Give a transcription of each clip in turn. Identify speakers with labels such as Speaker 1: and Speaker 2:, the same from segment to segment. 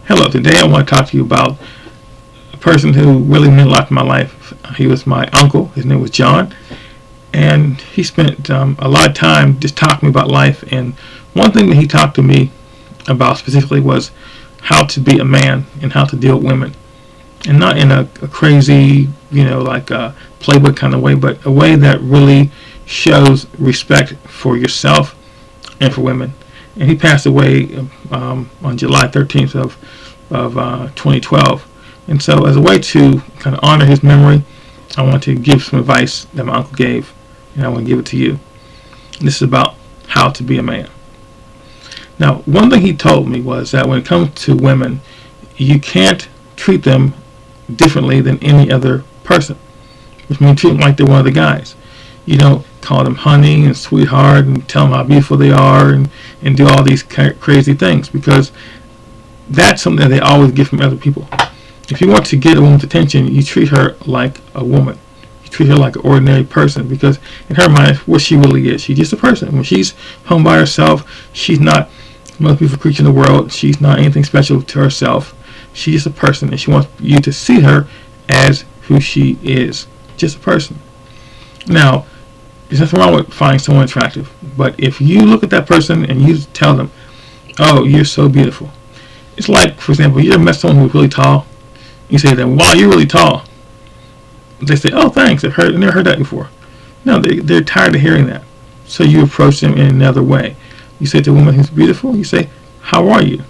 Speaker 1: Hello, today I want to talk to you about a person who really meant a lot to my life. He was my uncle. His name was John, and he spent a lot of time just talking to me about life. And one thing that he talked to me about specifically was how to be a man and how to deal with women, and not in a crazy, like a playbook kind of way, but a way that really shows respect for yourself and for women. And he passed away on July 13th of 2012. And so, as a way to kind of honor his memory, I want to give some advice that my uncle gave, and I want to give it to you. This is about how to be a man. Now, one thing he told me was that when it comes to women, you can't treat them differently than any other person, which means treat them like they're one of the guys. You don't call them honey and sweetheart and tell them how beautiful they are and do all these crazy things, because that's something that they always get from other people. If you want to get a woman's attention, you treat her like a woman. You treat her like an ordinary person, because in her mind, what she really is, she's just a person. When she's home by herself, she's not the most beautiful creature in the world. She's not anything special to herself. She's just a person, and she wants you to see her as who she is, just a person. Now, there's nothing wrong with finding someone attractive, but if you look at that person and you tell them, "Oh, you're so beautiful," it's like, for example, you ever met someone who's really tall. You say to them, "Wow, you're really tall." They say, "Oh, thanks. I've never heard that before." No, they're tired of hearing that. So you approach them in another way. You say to a woman who's beautiful, you say, "How are you?"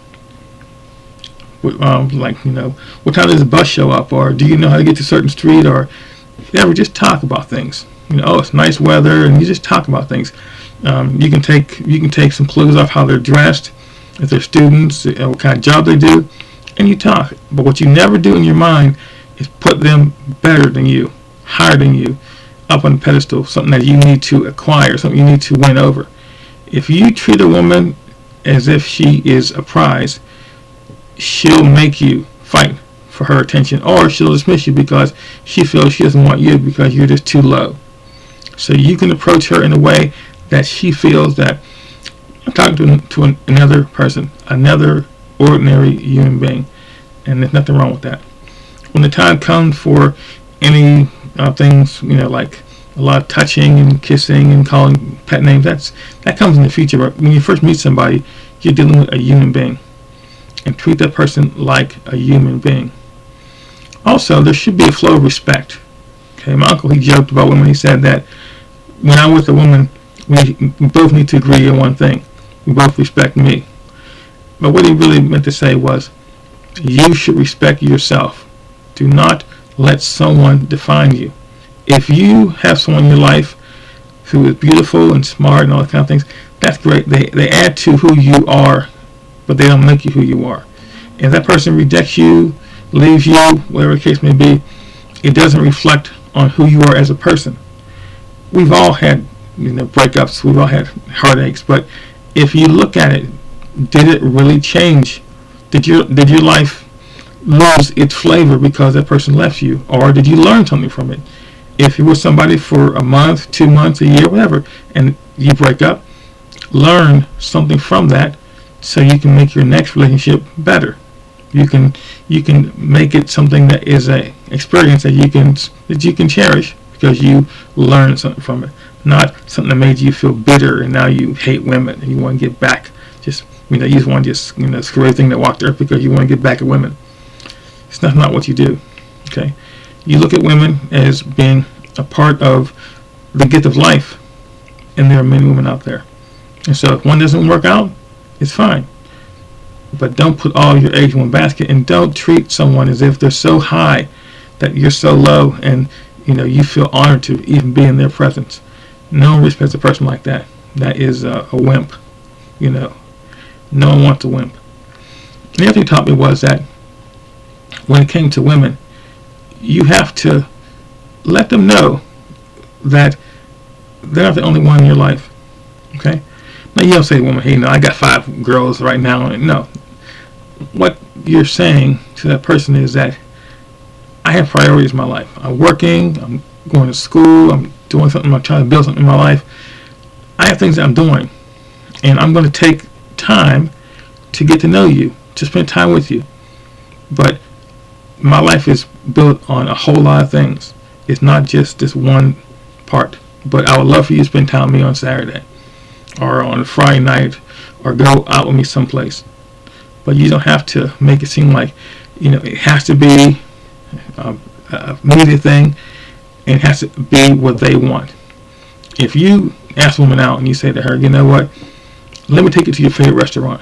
Speaker 1: What time does the bus show up? Or do you know how to get to a certain street? Or ever just talk about things. Oh, it's nice weather, and you just talk about things. You can take some clues off how they're dressed, if they're students, what kind of job they do, and you talk. But what you never do in your mind is put them better than you, higher than you, up on a pedestal, something that you need to acquire, something you need to win over. If you treat a woman as if she is a prize, she'll make you fight for her attention, or she'll dismiss you because she feels she doesn't want you because you're just too low. So you can approach her in a way that she feels that I'm talking to another person, another ordinary human being, and there's nothing wrong with that. When the time comes for any things, like a lot of touching and kissing and calling pet names, that comes in the future. But when you first meet somebody, you're dealing with a human being, and treat that person like a human being. Also, there should be a flow of respect. Okay, my uncle, he joked about women. He said that when I'm with a woman, we both need to agree on one thing. We both respect me. But what he really meant to say was, you should respect yourself. Do not let someone define you. If you have someone in your life who is beautiful and smart and all that kind of things, that's great. They add to who you are, but they don't make you who you are. If that person rejects you, leaves you, whatever the case may be, it doesn't reflect on who you are as a person. We've all had breakups, we've all had heartaches, but if you look at it, did it really change? Did your life lose its flavor because that person left you, or did you learn something from it? If you were somebody for a month, 2 months, a year, whatever, and you break up, learn something from that so you can make your next relationship better. You can make it something that is a experience that you can cherish because you learned something from it, not something that made you feel bitter and now you hate women and you want to get back. You just want to screw everything that walked earth because you want to get back at women. It's not what you do. Okay, you look at women as being a part of the gift of life, and there are many women out there. And so if one doesn't work out, it's fine. But don't put all your eggs in one basket, and don't treat someone as if they're so high that you're so low, and you feel honored to even be in their presence. No one respects a person like that. That is a wimp. No one wants a wimp. The other thing he taught me was that when it came to women, you have to let them know that they're not the only one in your life. Okay? Now, you don't say to a woman, "Hey, I got 5 girls right now." No. What you're saying to that person is that I have priorities in my life. I'm working, I'm going to school, I'm doing something, I'm trying to build something in my life. I have things that I'm doing, and I'm going to take time to get to know you, to spend time with you. But my life is built on a whole lot of things. It's not just this one part. But I would love for you to spend time with me on Saturday or on Friday night or go out with me someplace. But you don't have to make it seem like, it has to be a media thing, and it has to be what they want. If you ask a woman out and you say to her, you know what, let me take you to your favorite restaurant.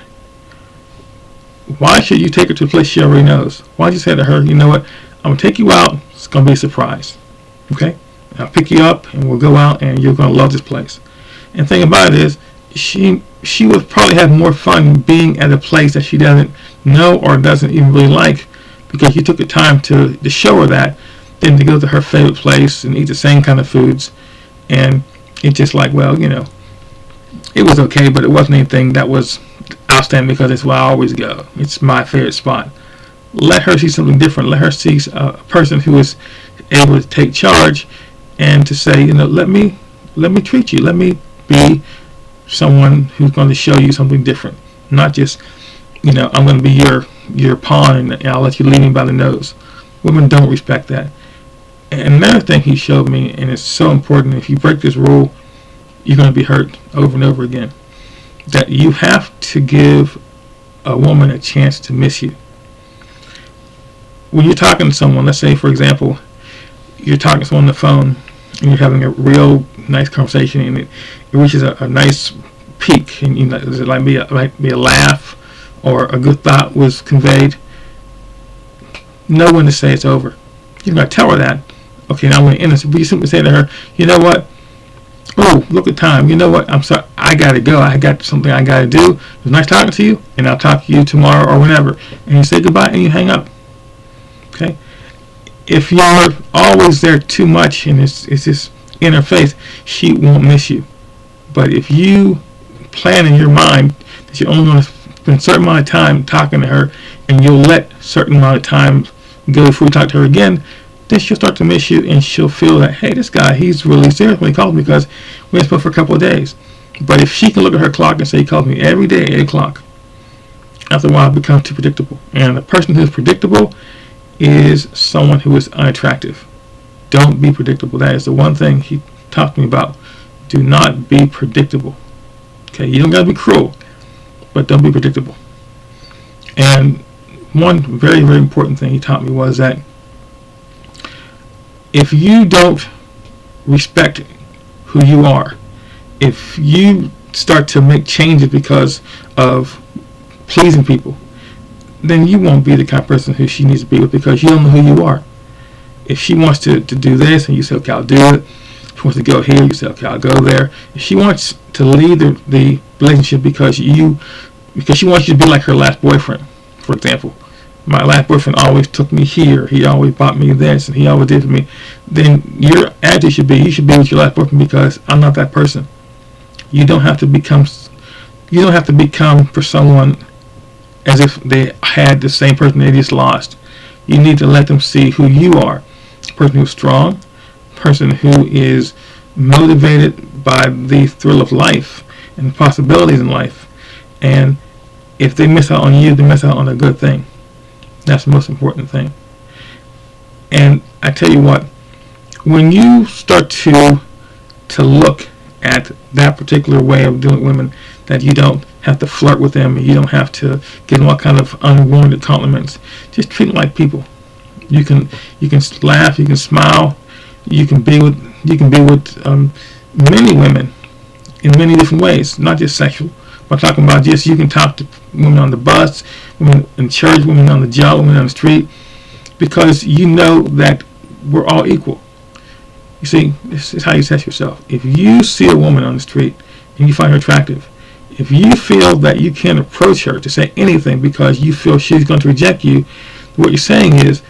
Speaker 1: Why should you take her to a place she already knows? Why don't you say to her, you know what, I'm going to take you out, it's going to be a surprise. Okay? I'll pick you up and we'll go out and you're going to love this place. And the thing about it is, she would probably have more fun being at a place that she doesn't know or doesn't even really like, because you took the time to show her that, than to go to her favorite place and eat the same kind of foods. And it's just like, well, it was okay, but it wasn't anything that was outstanding because it's where I always go. It's my favorite spot. Let her see something different. Let her see a person who is able to take charge and to say, let me treat you. Let me be someone who's going to show you something different. Not just, I'm going to be your pawn and I'll let you lead me by the nose. Women don't respect that. And another thing he showed me, and it's so important, if you break this rule, you're going to be hurt over and over again, that you have to give a woman a chance to miss you. When you're talking to someone, let's say, for example, you're talking to someone on the phone, and you're having a real nice conversation, and it reaches a nice peak, and it might be a laugh, or a good thought was conveyed. Know when to say it's over. You're going to tell her that. Okay, now I'm going to end this. But you simply say to her, you know what? Oh, look at time. You know what? I'm sorry. I got to go. I got something I got to do. It was nice talking to you, and I'll talk to you tomorrow or whenever. And you say goodbye and you hang up. Okay? If you're always there too much and it's just in her face, she won't miss you. But if you plan in your mind that you're only going to spend a certain amount of time talking to her, and you'll let a certain amount of time go before you talk to her again, then she'll start to miss you, and she'll feel that, hey, this guy, he's really serious when he called me, because we haven't spoken for a couple of days. But if she can look at her clock and say, he calls me every day at 8 o'clock, after a while it becomes too predictable. And the person who's predictable is someone who is unattractive. Don't be predictable. That is the one thing he talked to me about. Do not be predictable. Okay, you don't got to be cruel, but don't be predictable. And one very, very important thing he taught me was that if you don't respect who you are, if you start to make changes because of pleasing people, then you won't be the kind of person who she needs to be with, because you don't know who you are. If she wants to do this and you say, okay, I'll do it. If she wants to go here, you say, okay, I'll go there. If she wants to lead the relationship because she wants you to be like her last boyfriend, for example. My last boyfriend always took me here. He always bought me this, and he always did for me. Then your attitude should be, you should be with your last boyfriend because I'm not that person. You don't have to become for someone as if they had the same person they just lost. You need to let them see who you are. A person who's strong, a person who is motivated by the thrill of life and the possibilities in life. And if they miss out on you, they miss out on a good thing. That's the most important thing. And I tell you what, when you start to look at that particular way of doing women, that you don't have to flirt with them, you don't have to give them all kind of unwarranted compliments. Just treat them like people. You can laugh, you can smile, you can be with many women in many different ways, not just sexual. I'm talking about just you can talk to women on the bus, women in church, women on the job, women on the street, because you know that we're all equal. You see, this is how you test yourself. If you see a woman on the street and you find her attractive, if you feel that you can't approach her to say anything because you feel she's going to reject you, what you're saying is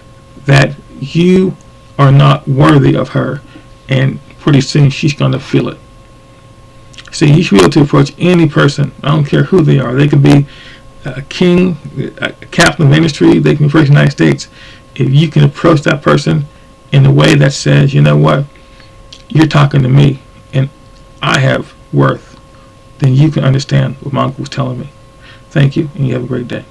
Speaker 1: that you are not worthy of her, and pretty soon she's going to feel it. See, you should be able to approach any person. I don't care who they are. They could be a king, a captain of industry. They can be president of the United States. If you can approach that person in a way that says, you know what, you're talking to me and I have worth, then you can understand what my uncle was telling me. Thank you, and you have a great day.